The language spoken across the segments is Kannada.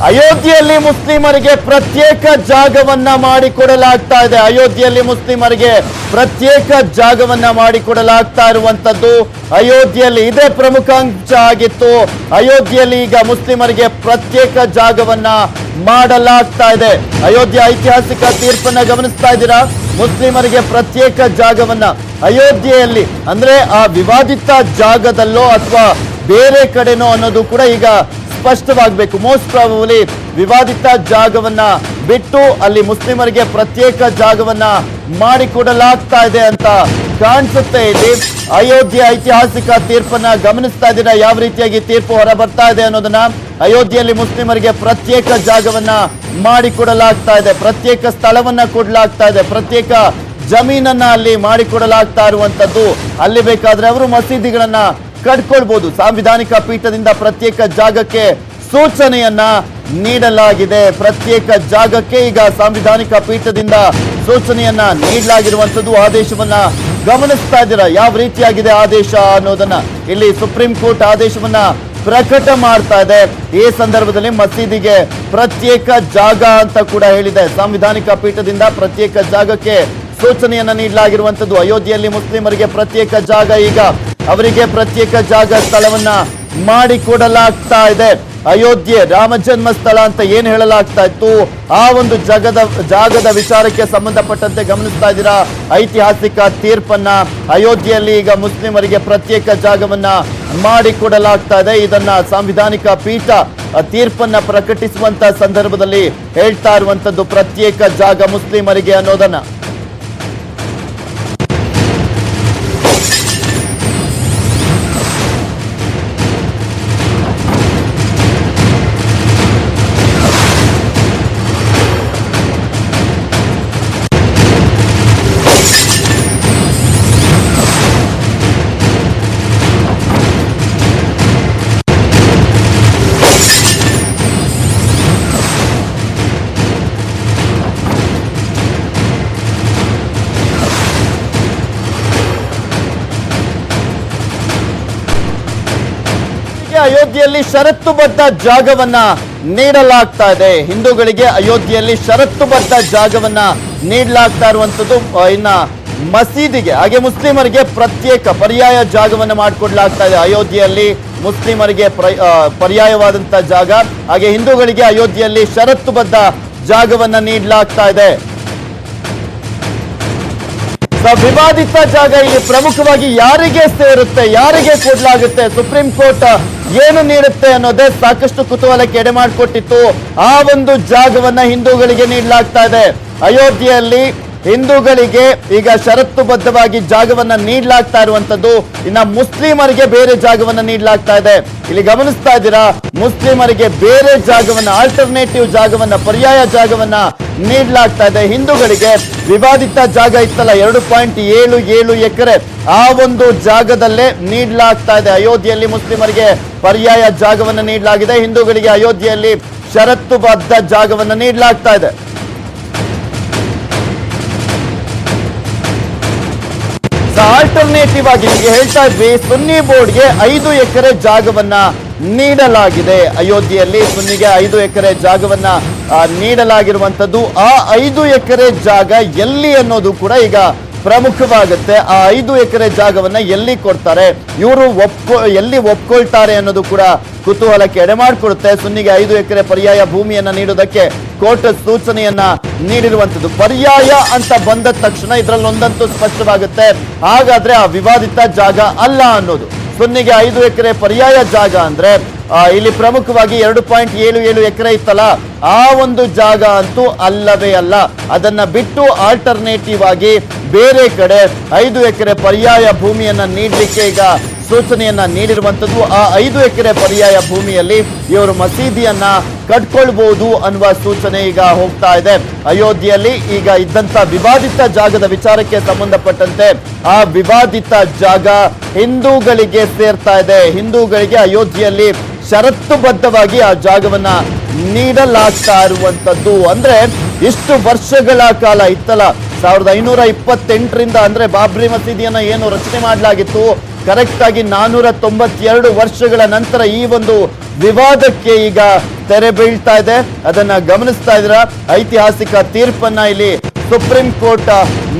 ಅಯೋಧ್ಯೆಯಲ್ಲಿ ಮುಸ್ಲಿಮರಿಗೆ ಪ್ರತ್ಯೇಕ ಜಾಗವನ್ನ ಮಾಡಿಕೊಡಲಾಗ್ತಾ ಇದೆ. ಅಯೋಧ್ಯೆಯಲ್ಲಿ ಮುಸ್ಲಿಮರಿಗೆ ಪ್ರತ್ಯೇಕ ಜಾಗವನ್ನ ಮಾಡಿಕೊಡಲಾಗ್ತಾ ಇರುವಂತದ್ದು ಅಯೋಧ್ಯೆಯಲ್ಲಿ ಇದೇ ಪ್ರಮುಖ ಅಂಶ ಆಗಿತ್ತು. ಅಯೋಧ್ಯೆಯಲ್ಲಿ ಈಗ ಮುಸ್ಲಿಮರಿಗೆ ಪ್ರತ್ಯೇಕ ಜಾಗವನ್ನ ಮಾಡಲಾಗ್ತಾ ಇದೆ. ಅಯೋಧ್ಯೆ ಐತಿಹಾಸಿಕ ತೀರ್ಪನ್ನ ಗಮನಿಸ್ತಾ ಇದ್ದೀರಾ. ಮುಸ್ಲಿಮರಿಗೆ ಪ್ರತ್ಯೇಕ ಜಾಗವನ್ನ ಅಯೋಧ್ಯೆಯಲ್ಲಿ ಅಂದ್ರೆ ಆ ವಿವಾದಿತ ಜಾಗದಲ್ಲೋ ಅಥವಾ ಬೇರೆ ಕಡೆನೋ ಅನ್ನೋದು ಕೂಡ ಈಗ ಸ್ಪಷ್ಟವಾಗಬೇಕು. ಮೋಸ್ಟ್ ಪ್ರಾಬಬಲಿ ವಿವಾದಿತ ಜಾಗವನ್ನ ಬಿಟ್ಟು ಅಲ್ಲಿ ಮುಸ್ಲಿಮರಿಗೆ ಪ್ರತ್ಯೇಕ ಜಾಗವನ್ನ ಮಾಡಿಕೊಡಲಾಗ್ತಾ ಇದೆ ಅಂತ ಕಾಣಿಸುತ್ತೆ. ಇಲ್ಲಿ ಅಯೋಧ್ಯೆ ಐತಿಹಾಸಿಕ ತೀರ್ಪನ್ನ ಗಮನಿಸ್ತಾ ಇದ್ದೀರಾ, ಯಾವ ರೀತಿಯಾಗಿ ತೀರ್ಪು ಹೊರ ಬರ್ತಾ ಇದೆ ಅನ್ನೋದನ್ನ. ಅಯೋಧ್ಯೆಯಲ್ಲಿ ಮುಸ್ಲಿಮರಿಗೆ ಪ್ರತ್ಯೇಕ ಜಾಗವನ್ನ ಮಾಡಿಕೊಡಲಾಗ್ತಾ ಇದೆ, ಪ್ರತ್ಯೇಕ ಸ್ಥಳವನ್ನ ಕೊಡಲಾಗ್ತಾ ಇದೆ, ಪ್ರತ್ಯೇಕ ಜಮೀನನ್ನ ಅಲ್ಲಿ ಮಾಡಿಕೊಡಲಾಗ್ತಾ ಇರುವಂತದ್ದು. ಅಲ್ಲಿ ಬೇಕಾದ್ರೆ ಅವರು ಮಸೀದಿಗಳನ್ನ ಕಟ್ಕೊಳ್ಬಹುದು. ಸಾಂವಿಧಾನಿಕ ಪೀಠದಿಂದ ಪ್ರತ್ಯೇಕ ಜಾಗಕ್ಕೆ ಸೂಚನೆಯನ್ನ ನೀಡಲಾಗಿದೆ. ಪ್ರತ್ಯೇಕ ಜಾಗಕ್ಕೆ ಈಗ ಸಾಂವಿಧಾನಿಕ ಪೀಠದಿಂದ ಸೂಚನೆಯನ್ನ ನೀಡಲಾಗಿರುವಂತದ್ದು. ಆದೇಶವನ್ನ ಗಮನಿಸ್ತಾ ಇದ್ದೀರಾ, ಯಾವ ರೀತಿಯಾಗಿದೆ ಆದೇಶ ಅನ್ನೋದನ್ನ. ಇಲ್ಲಿ ಸುಪ್ರೀಂ ಕೋರ್ಟ್ ಆದೇಶವನ್ನ ಪ್ರಕಟ ಮಾಡ್ತಾ ಇದೆ. ಈ ಸಂದರ್ಭದಲ್ಲಿ ಮಸೀದಿಗೆ ಪ್ರತ್ಯೇಕ ಜಾಗ ಅಂತ ಕೂಡ ಹೇಳಿದೆ. ಸಾಂವಿಧಾನಿಕ ಪೀಠದಿಂದ ಪ್ರತ್ಯೇಕ ಜಾಗಕ್ಕೆ ಸೂಚನೆಯನ್ನ ನೀಡಲಾಗಿರುವಂತದ್ದು. ಅಯೋಧ್ಯೆಯಲ್ಲಿ ಮುಸ್ಲಿಮರಿಗೆ ಪ್ರತ್ಯೇಕ ಜಾಗ, ಈಗ ಅವರಿಗೆ ಪ್ರತ್ಯೇಕ ಜಾಗ ಸ್ಥಳವನ್ನ ಮಾಡಿಕೊಡಲಾಗ್ತಾ ಇದೆ. ಅಯೋಧ್ಯೆ ರಾಮ ಜನ್ಮ ಸ್ಥಳ ಅಂತ ಏನ್ ಹೇಳಲಾಗ್ತಾ ಇತ್ತು, ಆ ಒಂದು ಜಾಗದ ವಿಚಾರಕ್ಕೆ ಸಂಬಂಧಪಟ್ಟಂತೆ ಗಮನಿಸ್ತಾ ಇದ್ದೀರಾ ಐತಿಹಾಸಿಕ ತೀರ್ಪನ್ನ. ಅಯೋಧ್ಯೆಯಲ್ಲಿ ಈಗ ಮುಸ್ಲಿಮರಿಗೆ ಪ್ರತ್ಯೇಕ ಜಾಗವನ್ನ ಮಾಡಿಕೊಡಲಾಗ್ತಾ ಇದೆ. ಇದನ್ನ ಸಾಂವಿಧಾನಿಕ ಪೀಠ ತೀರ್ಪನ್ನ ಪ್ರಕಟಿಸುವಂತ ಸಂದರ್ಭದಲ್ಲಿ ಹೇಳ್ತಾ ಇರುವಂತದ್ದು ಪ್ರತ್ಯೇಕ ಜಾಗ ಮುಸ್ಲಿಮರಿಗೆ ಅನ್ನೋದನ್ನ. ಅಯೋಧ್ಯೆಯಲ್ಲಿ ಷರತ್ತುಬದ್ಧ ಜಾಗವನ್ನ ನೀಡಲಾಗ್ತಾ ಇದೆ. ಹಿಂದೂಗಳಿಗೆ ಅಯೋಧ್ಯೆಯಲ್ಲಿ ಷರತ್ತುಬದ್ಧ ಜಾಗವನ್ನ ನೀಡಲಾಗ್ತಾ ಇರುವಂತದ್ದು. ಇನ್ನ ಮಸೀದಿಗೆ ಹಾಗೆ ಮುಸ್ಲಿಮರಿಗೆ ಪ್ರತ್ಯೇಕ ಪರ್ಯಾಯ ಜಾಗವನ್ನು ಮಾಡಿಕೊಡ್ಲಾಗ್ತಾ ಇದೆ. ಅಯೋಧ್ಯೆಯಲ್ಲಿ ಮುಸ್ಲಿಮರಿಗೆ ಪರ್ಯಾಯವಾದಂತ ಜಾಗ, ಹಾಗೆ ಹಿಂದೂಗಳಿಗೆ ಅಯೋಧ್ಯೆಯಲ್ಲಿ ಷರತ್ತುಬದ್ಧ ಜಾಗವನ್ನ ನೀಡಲಾಗ್ತಾ ಇದೆ. ವಿವಾದಿತ ಜಾಗ ಇಲ್ಲಿ ಪ್ರಮುಖವಾಗಿ ಯಾರಿಗೆ ಸೇರುತ್ತೆ, ಯಾರಿಗೆ ಕೊಡಲಾಗುತ್ತೆ, ಸುಪ್ರೀಂ ಕೋರ್ಟ್ ಏನು ನೀಡುತ್ತೆ ಅನ್ನೋದೇ ಸಾಕಷ್ಟು ಕುತೂಹಲಕ್ಕೆ ಎಡೆ ಮಾಡಿಕೊಟ್ಟಿತ್ತು. ಆ ಒಂದು ಜಾಗವನ್ನ ಹಿಂದೂಗಳಿಗೆ ನೀಡಲಾಗ್ತಾ ಇದೆ. ಅಯೋಧ್ಯೆಯಲ್ಲಿ ಹಿಂದೂಗಳಿಗೆ ಈಗ ಷರತ್ತುಬದ್ಧವಾಗಿ ಜಾಗವನ್ನ ನೀಡಲಾಗ್ತಾ ಇರುವಂತದ್ದು. ಇನ್ನ ಮುಸ್ಲಿಮರಿಗೆ ಬೇರೆ ಜಾಗವನ್ನ ನೀಡಲಾಗ್ತಾ ಇದೆ. ಇಲ್ಲಿ ಗಮನಿಸ್ತಾ ಇದ್ದೀರಾ, ಮುಸ್ಲಿಮರಿಗೆ ಬೇರೆ ಜಾಗವನ್ನ, ಆಲ್ಟರ್ನೇಟಿವ್ ಜಾಗವನ್ನ, ಪರ್ಯಾಯ ಜಾಗವನ್ನ ನೀಡಲಾಗ್ತಾ ಇದೆ. ಹಿಂದೂಗಳಿಗೆ ವಿವಾದಿತ ಜಾಗ ಇತ್ತಲ್ಲ 2.77 ಎಕರೆ, ಆ ಒಂದು ಜಾಗದಲ್ಲೇ ನೀಡಲಾಗ್ತಾ ಇದೆ. ಅಯೋಧ್ಯೆಯಲ್ಲಿ ಮುಸ್ಲಿಮರಿಗೆ ಪರ್ಯಾಯ ಜಾಗವನ್ನ ನೀಡಲಾಗಿದೆ, ಹಿಂದೂಗಳಿಗೆ ಅಯೋಧ್ಯೆಯಲ್ಲಿ ಷರತ್ತುಬದ್ಧ ಜಾಗವನ್ನ ನೀಡಲಾಗ್ತಾ ಇದೆ. ಆಲ್ಟರ್ನೇಟಿವ್ ಆಗಿ ನಿಮಗೆ ಹೇಳ್ತಾ ಇದ್ವಿ, ಸುನ್ನಿ ಬೋರ್ಡ್ಗೆ 5 ಎಕರೆ ಜಾಗವನ್ನ ನೀಡಲಾಗಿದೆ. ಅಯೋಧ್ಯೆಯಲ್ಲಿ ಸುನ್ನಿಗೆ 5 ಎಕರೆ ಜಾಗವನ್ನ ನೀಡಲಾಗಿರುವಂತದ್ದು. ಆ 5 ಎಕರೆ ಜಾಗ ಎಲ್ಲಿ ಅನ್ನೋದು ಕೂಡ ಈಗ ಪ್ರಮುಖವಾಗುತ್ತೆ. ಆ 5 ಎಕರೆ ಜಾಗವನ್ನ ಎಲ್ಲಿ ಕೊಡ್ತಾರೆ, ಇವರು ಎಲ್ಲಿ ಒಪ್ಕೊಳ್ತಾರೆ ಅನ್ನೋದು ಕೂಡ ಕುತೂಹಲಕ್ಕೆ ಎಡೆ ಮಾಡಿಕೊಡುತ್ತೆ. ಸುನ್ನಿಗೆ 5 ಎಕರೆ ಪರ್ಯಾಯ ಭೂಮಿಯನ್ನ ನೀಡುವುದಕ್ಕೆ ಕೋರ್ಟ್ ಸೂಚನೆಯನ್ನ ನೀಡಿರುವಂತದ್ದು. ಪರ್ಯಾಯ ಅಂತ ಬಂದ ತಕ್ಷಣ ಇದರಲ್ಲಿ ಒಂದಂತೂ ಸ್ಪಷ್ಟವಾಗುತ್ತೆ, ಹಾಗಾದ್ರೆ ಆ ವಿವಾದಿತ ಜಾಗ ಅಲ್ಲ ಅನ್ನೋದು. ಸುನ್ನಿಗೆ 5 ಎಕರೆ ಪರ್ಯಾಯ ಜಾಗ ಅಂದ್ರೆ ಇಲ್ಲಿ ಪ್ರಮುಖವಾಗಿ 2.77 ಎಕರೆ ಇತ್ತಲ್ಲ, ಆ ಒಂದು ಜಾಗ ಅಂತೂ ಅಲ್ಲವೇ ಅಲ್ಲ. ಅದನ್ನ ಬಿಟ್ಟು ಆಲ್ಟರ್ನೇಟಿವ್ ಆಗಿ ಬೇರೆ ಕಡೆ 5 ಎಕರೆ ಪರ್ಯಾಯ ಭೂಮಿಯನ್ನ ನೀಡಲಿಕ್ಕೆ ಈಗ ಸೂಚನೆಯನ್ನ ನೀಡಿರುವಂತದ್ದು. ಆ 5 ಎಕರೆ ಪರ್ಯಾಯ ಭೂಮಿಯಲ್ಲಿ ಇವರು ಮಸೀದಿಯನ್ನ ಕಟ್ಕೊಳ್ಬಹುದು ಅನ್ನುವ ಸೂಚನೆ ಈಗ ಹೋಗ್ತಾ ಇದೆ. ಅಯೋಧ್ಯೆಯಲ್ಲಿ ಈಗ ಇದ್ದಂತ ವಿವಾದಿತ ಜಾಗದ ವಿಚಾರಕ್ಕೆ ಸಂಬಂಧಪಟ್ಟಂತೆ ಆ ವಿವಾದಿತ ಜಾಗ ಹಿಂದೂಗಳಿಗೆ ಸೇರ್ತಾ ಇದೆ. ಹಿಂದೂಗಳಿಗೆ ಅಯೋಧ್ಯೆಯಲ್ಲಿ ಷರತ್ತುಬದ್ಧವಾಗಿ ಆ ಜಾಗವನ್ನ ನೀಡಲಾಗ್ತಾ ಇರುವಂತದ್ದು. ಅಂದ್ರೆ ಇಷ್ಟು ವರ್ಷಗಳ ಕಾಲ ಇತ್ತಲ್ಲ, 1528ರಿಂದ ಅಂದ್ರೆ ಬಾಬ್ರಿ ಮಸೀದಿಯನ್ನ ಏನು ರಚನೆ ಮಾಡಲಾಗಿತ್ತು, ಕರೆಕ್ಟ್ ಆಗಿ 492 ವರ್ಷಗಳ ನಂತರ ಈ ಒಂದು ವಿವಾದಕ್ಕೆ ಈಗ ತೆರೆ ಬೀಳ್ತಾ ಇದೆ. ಅದನ್ನ ಗಮನಿಸ್ತಾ ಇದ್ದೀರಾ. ಐತಿಹಾಸಿಕ ತೀರ್ಪನ್ನ ಇಲ್ಲಿ ಸುಪ್ರೀಂ ಕೋರ್ಟ್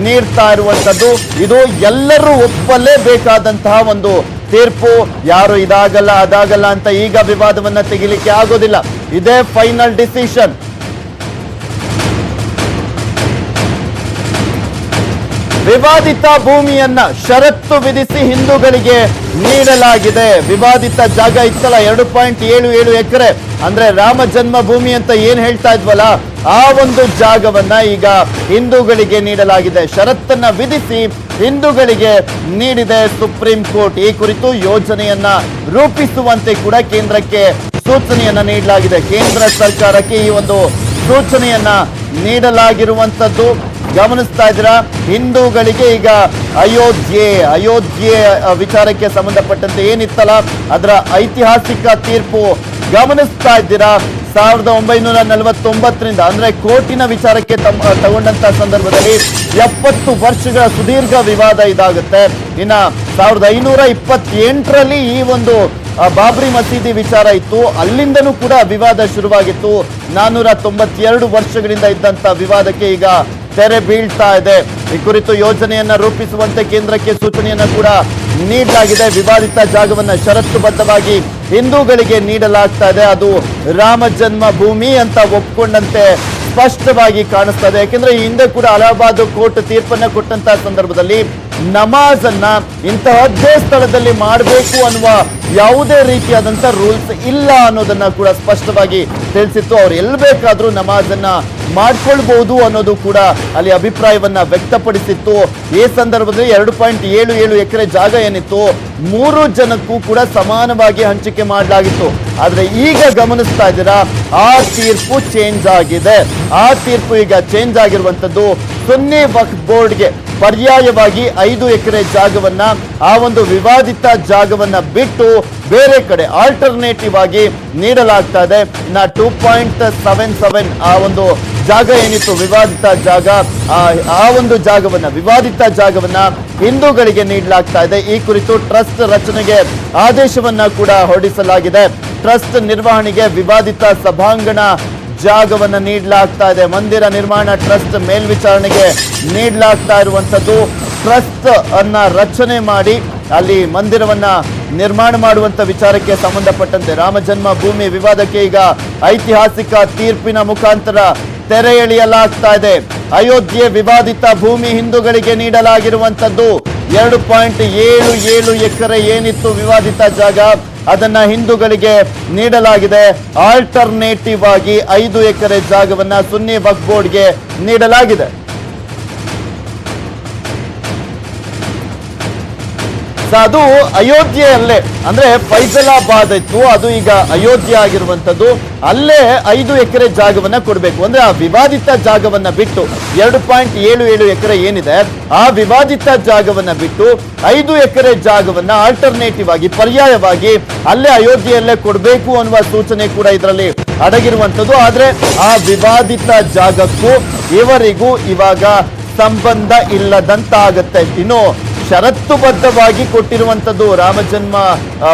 ನೀಡ್ತಾ ಇರುವಂತದ್ದು. ಇದು ಎಲ್ಲರೂ ಒಪ್ಪಲೇಬೇಕಾದಂತಹ ಒಂದು ತೀರ್ಪು. ಯಾರು ಇದಾಗಲ್ಲ ಅದಾಗಲ್ಲ ಅಂತ ಈಗ ವಿವಾದವನ್ನ ತೆಗಿಲಿಕ್ಕೆ ಆಗೋದಿಲ್ಲ. ಇದೇ ಫೈನಲ್ ಡಿಸಿಷನ್. ವಿವಾದಿತ ಭೂಮಿಯನ್ನ ಷರತ್ತು ವಿಧಿಸಿ ಹಿಂದೂಗಳಿಗೆ ನೀಡಲಾಗಿದೆ. ವಿವಾದಿತ ಜಾಗ ಇತ್ತಲ್ಲ 2.77 ಎಕರೆ, ಅಂದ್ರೆ ರಾಮ ಜನ್ಮ ಭೂಮಿ ಅಂತ ಏನ್ ಹೇಳ್ತಾ ಇದ್ವಲ್ಲ, ಆ ಒಂದು ಜಾಗವನ್ನ ಈಗ ಹಿಂದೂಗಳಿಗೆ ನೀಡಲಾಗಿದೆ. ಷರತ್ತನ್ನ ವಿಧಿಸಿ ಹಿಂದೂಗಳಿಗೆ ನೀಡಿದೆ ಸುಪ್ರೀಂ ಕೋರ್ಟ್. ಈ ಕುರಿತು ಯೋಜನೆಯನ್ನ ರೂಪಿಸುವಂತೆ ಕೂಡ ಕೇಂದ್ರಕ್ಕೆ ಸೂಚನೆಯನ್ನ ನೀಡಲಾಗಿದೆ. ಕೇಂದ್ರ ಸರ್ಕಾರಕ್ಕೆ ಈ ಒಂದು ಸೂಚನೆಯನ್ನ ನೀಡಲಾಗಿರುವಂತದ್ದು ಗಮನಿಸ್ತಾ ಇದ್ದೀರಾ. ಹಿಂದೂಗಳಿಗೆ ಈಗ ಅಯೋಧ್ಯೆ ವಿಚಾರಕ್ಕೆ ಸಂಬಂಧಪಟ್ಟಂತೆ ಏನಿತ್ತಲ್ಲ ಅದರ ಐತಿಹಾಸಿಕ ತೀರ್ಪು ಗಮನಿಸ್ತಾ ಇದ್ದೀರಾ. 1949ರಿಂದ ಅಂದ್ರೆ ಕೋರ್ಟಿನ ವಿಚಾರಕ್ಕೆ ತಗೊಂಡಂತ ಸಂದರ್ಭದಲ್ಲಿ 70 ವರ್ಷಗಳ ಸುದೀರ್ಘ ವಿವಾದ ಇದಾಗುತ್ತೆ. ಇನ್ನ 1528ರಲ್ಲಿ ಈ ಒಂದು ಬಾಬ್ರಿ ಮಸೀದಿ ವಿಚಾರ ಇತ್ತು. ಅಲ್ಲಿಂದನೂ ಕೂಡ ವಿವಾದ ಶುರುವಾಗಿತ್ತು. 492 ವರ್ಷಗಳಿಂದ ಇದ್ದಂತ ವಿವಾದಕ್ಕೆ ಈಗ ತೆರೆ ಬೀಳ್ತಾ ಇದೆ. ಈ ಕುರಿತು ಯೋಜನೆಯನ್ನ ರೂಪಿಸುವಂತೆ ಕೇಂದ್ರಕ್ಕೆ ಸೂಚನೆಯನ್ನ ಕೂಡ ನೀಡಲಾಗಿದೆ. ವಿವಾದಿತ ಜಾಗವನ್ನ ಷರತ್ತುಬದ್ಧವಾಗಿ ಹಿಂದೂಗಳಿಗೆ ನೀಡಲಾಗ್ತಾ ಇದೆ. ಅದು ರಾಮ ಜನ್ಮ ಭೂಮಿ ಅಂತ ಒಪ್ಕೊಂಡಂತೆ ಸ್ಪಷ್ಟವಾಗಿ ಕಾಣಿಸ್ತಾ ಇದೆ. ಯಾಕೆಂದ್ರೆ ಈ ಹಿಂದೆ ಕೂಡ ಅಲಹಾಬಾದ್ ಕೋರ್ಟ್ ತೀರ್ಪನ್ನ ಕೊಟ್ಟಂತ ಸಂದರ್ಭದಲ್ಲಿ ನಮಾಜ್ ಅನ್ನ ಇಂತಹದ್ದೇ ಸ್ಥಳದಲ್ಲಿ ಮಾಡಬೇಕು ಅನ್ನುವ ಯಾವುದೇ ರೀತಿಯಾದಂತ ರೂಲ್ಸ್ ಇಲ್ಲ ಅನ್ನೋದನ್ನ ಕೂಡ ಸ್ಪಷ್ಟವಾಗಿ ತಿಳಿಸಿತ್ತು. ಅವ್ರು ಎಲ್ಲಿ ಬೇಕಾದ್ರೂ ನಮಾಜ್ ಅನ್ನ ಮಾಡ್ಕೊಳ್ಬಹುದು ಅನ್ನೋದು ಕೂಡ ಅಲ್ಲಿ ಅಭಿಪ್ರಾಯವನ್ನ ವ್ಯಕ್ತಪಡಿಸಿತ್ತು. ಈ ಸಂದರ್ಭದಲ್ಲಿ 2.77 ಎಕರೆ ಜಾಗ ಏನಿತ್ತು 3 ಜನಕ್ಕೂ ಕೂಡ ಸಮಾನವಾಗಿ ಹಂಚಿಕೆ ಮಾಡಲಾಗಿತ್ತು. ಆದ್ರೆ ಈಗ ಗಮನಿಸ್ತಾ ಇದ್ದೀರಾ, ಆ ತೀರ್ಪು ಚೇಂಜ್ ಆಗಿದೆ. ಆ ತೀರ್ಪು ಈಗ ಚೇಂಜ್ ಆಗಿರುವಂತದ್ದು ಸುನ್ನಿ ವಕ್ಫ್ ಬೋರ್ಡ್ಗೆ ಪರ್ಯಾಯವಾಗಿ 5 ಎಕರೆ ಜಾಗವನ್ನ, ಆ ಒಂದು ವಿವಾದಿತ ಜಾಗವನ್ನ ಬಿಟ್ಟು ಬೇರೆ ಕಡೆ ಆಲ್ಟರ್ನೇಟಿವ್ ಆಗಿ ನೀಡಲಾಗ್ತಾ ಇದೆ. ಇನ್ನ 2.77 ಆ ಒಂದು ಜಾಗ ಏನಿತ್ತು ವಿವಾದಿತ ಜಾಗ, ಆ ಒಂದು ವಿವಾದಿತ ಜಾಗವನ್ನ ಹಿಂದೂಗಳಿಗೆ ನೀಡಲಾಗ್ತಾ ಇದೆ. ಈ ಕುರಿತು ಟ್ರಸ್ಟ್ ರಚನೆಗೆ ಆದೇಶವನ್ನ ಕೂಡ ಹೊರಡಿಸಲಾಗಿದೆ. ಟ್ರಸ್ಟ್ ನಿರ್ವಹಣೆಗೆ ವಿವಾದಿತ ಸಭಾಂಗಣ ಜಾಗವನ್ನ ನೀಡಲಾಗ್ತಾ ಇದೆ. ಮಂದಿರ ನಿರ್ಮಾಣ ಟ್ರಸ್ಟ್ ಮೇಲ್ವಿಚಾರಣೆಗೆ ನೀಡಲಾಗ್ತಾ ಇರುವಂತದ್ದು. ಟ್ರಸ್ಟ್ ಅನ್ನ ರಚನೆ ಮಾಡಿ ಅಲ್ಲಿ ಮಂದಿರವನ್ನ ನಿರ್ಮಾಣ ಮಾಡುವಂತ ವಿಚಾರಕ್ಕೆ ಸಂಬಂಧಪಟ್ಟಂತೆ ರಾಮ ಜನ್ಮ ಭೂಮಿ ವಿವಾದಕ್ಕೆ ಈಗ ಐತಿಹಾಸಿಕ ತೀರ್ಪಿನ ಮುಖಾಂತರ ತೆರೆ ಎಳೆಯಲಾಗ್ತಾ ಇದೆ. ಅಯೋಧ್ಯೆ ವಿವಾದಿತ ಭೂಮಿ ಹಿಂದೂಗಳಿಗೆ ನೀಡಲಾಗಿರುವಂತದ್ದು 2.77 ಎಕರೆ ಏನಿತ್ತು ವಿವಾದಿತ ಜಾಗ ಅದನ್ನ ಹಿಂದೂಗಳಿಗೆ ನೀಡಲಾಗಿದೆ. ಆಲ್ಟರ್ನೇಟಿವ್ ಆಗಿ 5 ಎಕರೆ ಜಾಗವನ್ನ ಸುನ್ನಿ ವಕ್ಫ್ ಬೋರ್ಡ್ಗೆ ನೀಡಲಾಗಿದೆ. ಅದು ಅಯೋಧ್ಯೆಯಲ್ಲೇ ಅಂದ್ರೆ ಫೈಸಲಾಬಾದ್ ಇತ್ತು, ಅದು ಈಗ ಅಯೋಧ್ಯೆ ಆಗಿರುವಂತದ್ದು. ಅಲ್ಲೇ 5 ಎಕರೆ ಜಾಗವನ್ನ ಕೊಡಬೇಕು. ಅಂದ್ರೆ ಆ ವಿವಾದಿತ ಜಾಗವನ್ನ ಬಿಟ್ಟು 2.77 ಎಕರೆ ಏನಿದೆ ಆ ವಿವಾದಿತ ಜಾಗವನ್ನ ಬಿಟ್ಟು 5 ಎಕರೆ ಜಾಗವನ್ನ ಆಲ್ಟರ್ನೇಟಿವ್ ಆಗಿ ಪರ್ಯಾಯವಾಗಿ ಅಲ್ಲೇ ಅಯೋಧ್ಯೆಯಲ್ಲೇ ಕೊಡಬೇಕು ಅನ್ನುವ ಸೂಚನೆ ಕೂಡ ಇದರಲ್ಲಿ ಅಡಗಿರುವಂತದ್ದು. ಆದ್ರೆ ಆ ವಿವಾದಿತ ಜಾಗಕ್ಕೂ ಇವರಿಗೂ ಇವಾಗ ಸಂಬಂಧ ಇಲ್ಲದಂತಾಗತ್ತೆ. ಇನ್ನು ಷರತ್ತುಬದ್ಧವಾಗಿ ಕೊಟ್ಟಿರುವಂತದ್ದು ರಾಮ ಜನ್ಮ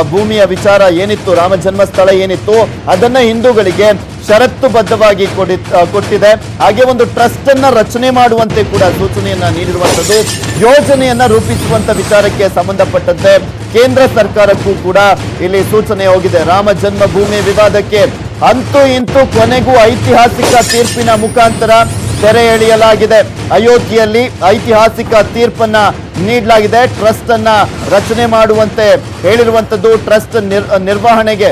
ಭೂಮಿಯ ವಿಚಾರ ಏನಿತ್ತು, ರಾಮ ಜನ್ಮ ಸ್ಥಳ ಏನಿತ್ತು ಅದನ್ನ ಹಿಂದೂಗಳಿಗೆ ಷರತ್ತುಬದ್ಧವಾಗಿ ಕೊಟ್ಟಿದೆ. ಹಾಗೆ ಒಂದು ಟ್ರಸ್ಟ್ ಅನ್ನ ರಚನೆ ಮಾಡುವಂತೆ ಕೂಡ ಸೂಚನೆಯನ್ನ ನೀಡಿರುವಂತದ್ದು. ಯೋಜನೆಯನ್ನ ರೂಪಿಸುವಂತ ವಿಚಾರಕ್ಕೆ ಸಂಬಂಧಪಟ್ಟಂತೆ ಕೇಂದ್ರ ಸರ್ಕಾರಕ್ಕೂ ಕೂಡ ಇಲ್ಲಿ ಸೂಚನೆ ಹೋಗಿದೆ. ರಾಮ ಜನ್ಮ ಭೂಮಿ ವಿವಾದಕ್ಕೆ ಅಂತೂ ಇಂತೂ ಕೊನೆಗೂ ಐತಿಹಾಸಿಕ ತೀರ್ಪಿನ ಮುಖಾಂತರ ತೆರೆ ಎಳೆಯಲಾಗಿದೆ. ಅಯೋಧ್ಯೆಯಲ್ಲಿ ಐತಿಹಾಸಿಕ ತೀರ್ಪನ್ನ ನೀಡಲಾಗಿದೆ. ಟ್ರಸ್ಟ್ ಅನ್ನ ರಚನೆ ಮಾಡುವಂತೆ ಹೇಳಿರುವಂತದ್ದು. ಟ್ರಸ್ಟ್ ನಿರ್ವಹಣೆಗೆ